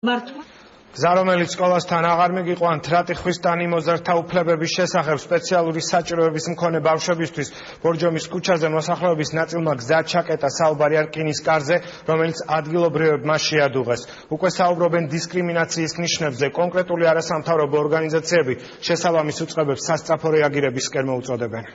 გზა, რომელიც სკოლასთან აღარ მიგიყვანთ, რატიხვის ტანიმოზარდთა უფლებების შესახებ სპეციალური საჭიროების მქონე ბავშვებისთვის ბორჯომის ქუჩაზე მოსახლეობის ნაწილმა გზა ჩაკეტა საუბარი არ რკინის კარზე, რომელიც ადგილობრივებმა შეადუღეს. უკვე საუბრობენ დისკრიმინაციის ნიშნებზე, კონკრეტული არასამთავრობო ორგანიზაციები შესაბამის უწყებებს სასწრაფო რეაგირებისკენ მოუწოდებენ.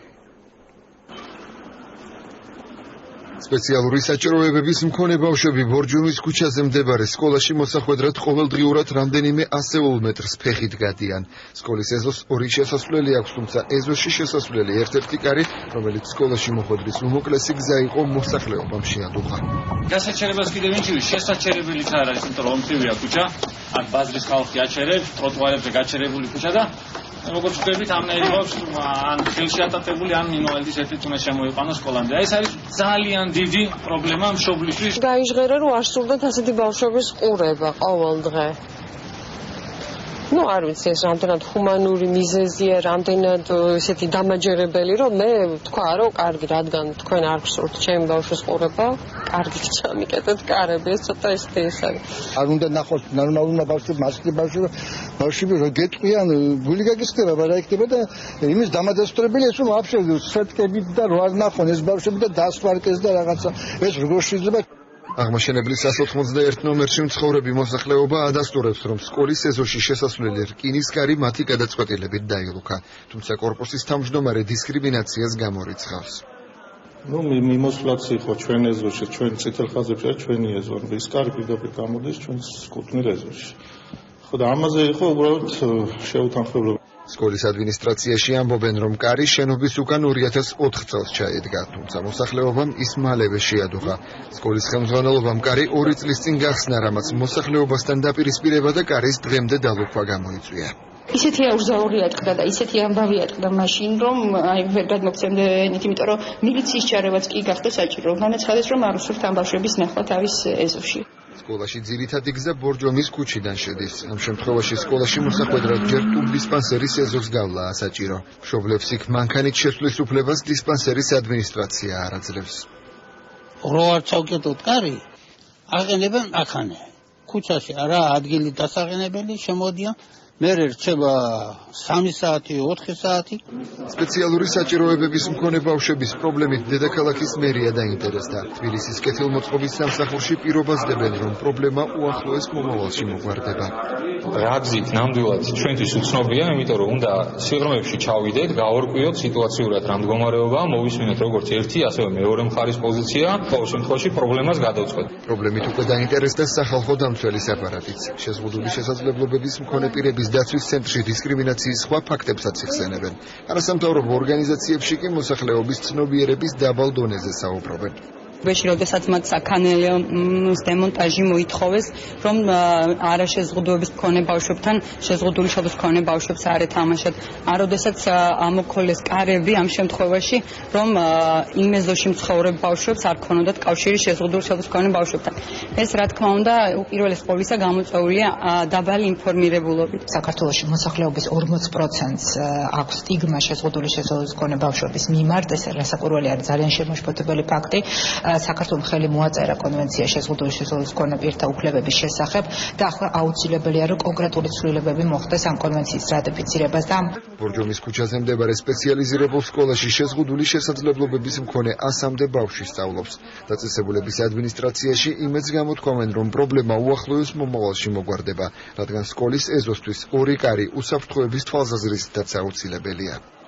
სპეციალური საჭიროებების მქონე ბავშვები ბორჯომის ქუჩაზე მდებარე სკოლაში მოსახვედრად ყოველდღიურად რამდენიმე ასეულ მეტრს ფეხით გადიან. სკოლის ეზოს ორი შესასვლელი აქვს, თუმცა ეზოში შესასვლელი ერთ-ერთი კარი, რომელიც სკოლაში მოხვედრის უმოკლესი გზა იყო, მოსახლეობამ შეადუღა. გასაჩერებას კიდევ ვინჩივი შესაჩერებელიც არ არის, იმიტომ რომ ომთივია ქუჩა, აქ ბაზრის ხალხი აჩერებს, ტროტუარებზე გაჩერებული ქუჩა და როგორც ვთქვით, ამნაირი გვაქვს ან ხელში ატატებული, ან მინუალის ერთ-ერთ უნდა შემოიყვანოს სკოლამდე. ეს არის ძალიან დიდი პრობლემა მშობლისთვის. გაიჟღერა, რომ არ სურდათ ასეთი ბავშვების ყურება ყოველ დღე. არ ვიცი, ეს რამდენად ჰუმანური მიზეზია, რამდენად ესეთი დამაჯერებელი, რომ მე თქვა, რომ კარგი, რადგან თქვენ არ გსურთ ჩემი ბავშვის ყურება, კარგით ჩამიკეტეთ კარები, ეს ცოტა ისეთი ის არის. არ უნდა ნახოს ნორმალურმა ბავშვებმა, ასეთი ბავშვები რომ გეტყვიან, გული გაგისხდება, რა იქნება და იმის დამადასტურებელია, რომ ვაფშე სვეტკებით და რო არ ნახონ ეს ბავშვები და დასვარკეს და რაღაცა, ეს როგორ შეიძლება აღმაშენებლის 191 ნომერში მცხოვრები მოსახლეობა ადასტურებს, რომ სკოლის ეზოში შესასვლელი რკინის კარი მათი გადაწყვეტილებით დაილუქა, თუმცა კორპუსის თავმჯდომარე დისკრიმინაციას გამორიცხავს. მიმოსვლაც იყო ჩვენ ეზოში, ჩვენ წითელ ხაზებში და ჩვენი ეზო, ის კარი პირდაპირ გამოდის ჩვენ კუთვნილ ეზოში. ხო და ამაზე იყო უბრალოდ შეუთანხმებლობა. სკოლის ადმინისტრაციაში ამბობენ, რომ კარი შენობის უკან 2004 წელს ჩაედგა, თუმცა მოსახლეობამ ის მალევე შეადუღა. სკოლის ხელმძღვანელობამ კარი 2 წლის წინ გახსნა, რამაც მოსახლეობასთან დაპირისპირება და კარის დღემდე დალუქვა გამოიწვია. ისეთი აუზაური ატყდა და ისეთი ამბავი ატყდა მაშინ, რომ ვერ გადმოგცემდენით, იმიტომ რომ მილიციის ჩარევაც კი გახდა საჭირო. განაცხადეს, რომ არ უსურთ ამ ბავშვების ნახვა თავის ეზოში. სკოლაში ძირითადი გზა ბორჯომის ქუჩიდან შედის. ამ შემთხვევაში სკოლაში მოსახვედრად ჯერ ტუბდისპანსერის ეზოს გავლაა საჭირო. მშობლებს იქ მანქანით შესვლის უფლებას დისპანსერის ადმინისტრაცია არ აძლევს. რო არ ჩავკეტოთ კარი, აღენებენ აქანე. ქუჩაში არა ადგილი დასაღენებელი შემოდიან. მე რჩება 3 საათი, 4 საათი. სპეციალური საჭიროებების მქონე ბავშვების პრობლემით დედაქალაქის მერია დაინტერესდა. თბილისის კეთილმოწყობის სამსახურში პირობას დებენ, რომ პრობლემა უახლოეს მომავალში მოგვარდება. რა გზით ნამდვილად ჩვენთვის უცნობია, იმიტომ რომ უნდა სიღრმეებში ჩავიდეთ, გავარკვიოთ სიტუაციურად რა მდგომარეობაა, მოვისმინოთ როგორც ერთი, ასევე მეორე მხარის პოზიცია, ყოველ შემთხვევაში პრობლემას გადავწყვეტ. პრობლემით უკვე დაინტერესდა სახალხო დამცველის აპარატიც. შეზღუდული შესაძლებლობების მქონე პირების დაცვის ცენტრში დისკრიმინაციის სხვა ფაქტებსაც იხსენებენ. არასამთავრობო ორგანიზაციებში კი მოსახლეობის ცნობიერების დაბალ დონეზე საუბრობენ. როდესაც მათ საქანელის დემონტაჟი მოითხოვეს, რომ არაშეზღუდვების მქონე ბავშვებთან შეზღუდული შეობის მქონე ბავშვებს არ ეთამაშათ. როდესაც ამოქოლეს კარები ამ შემთხვევაში, რომ იმ ეზოში მცხოვრებ ბავშვებს არ ქონოდათ კავშირი შეზღუდული შეობის მქონე ბავშვებთან. ეს რა თქმა უნდა, უპირველეს ყოვლისა გამოწვეულია დაბალი ინფორმირებულობით. საქართველოში მოსახლეობის 40%-ს აქვს სტიგმა შეზღუდული შეობის მქონე ბავშვების მიმართ, ეს რასაკვირველი არის, ძალიან შემოშფოთებელი ფაქტი. საქართველოს ხელი მოაწერა კონვენცია შეზღუდული შეობის მქონე პირთა უფლებების შესახებ და ახლა აუცილებელია, რომ კონკრეტული ცვლილებები მოხდეს ამ კონვენციის რატიფიცირებას და ბორჯომის ქუჩაზე მდებარე სპეციალიზირებულ სკოლაში შეზღუდული შესაძლებლობების მქონე 100-მდე ბავშვი სწავლობს. დაწესებულების ადმინისტრაციაში იმედს გამოთქვამენ, რომ პრობლემა უახლოეს მომავალში მოგვარდება, რადგან სკოლის ეზოსთვის 2 კარი უსაფრთხოების თვალსაზრისითაც აუცილებელია.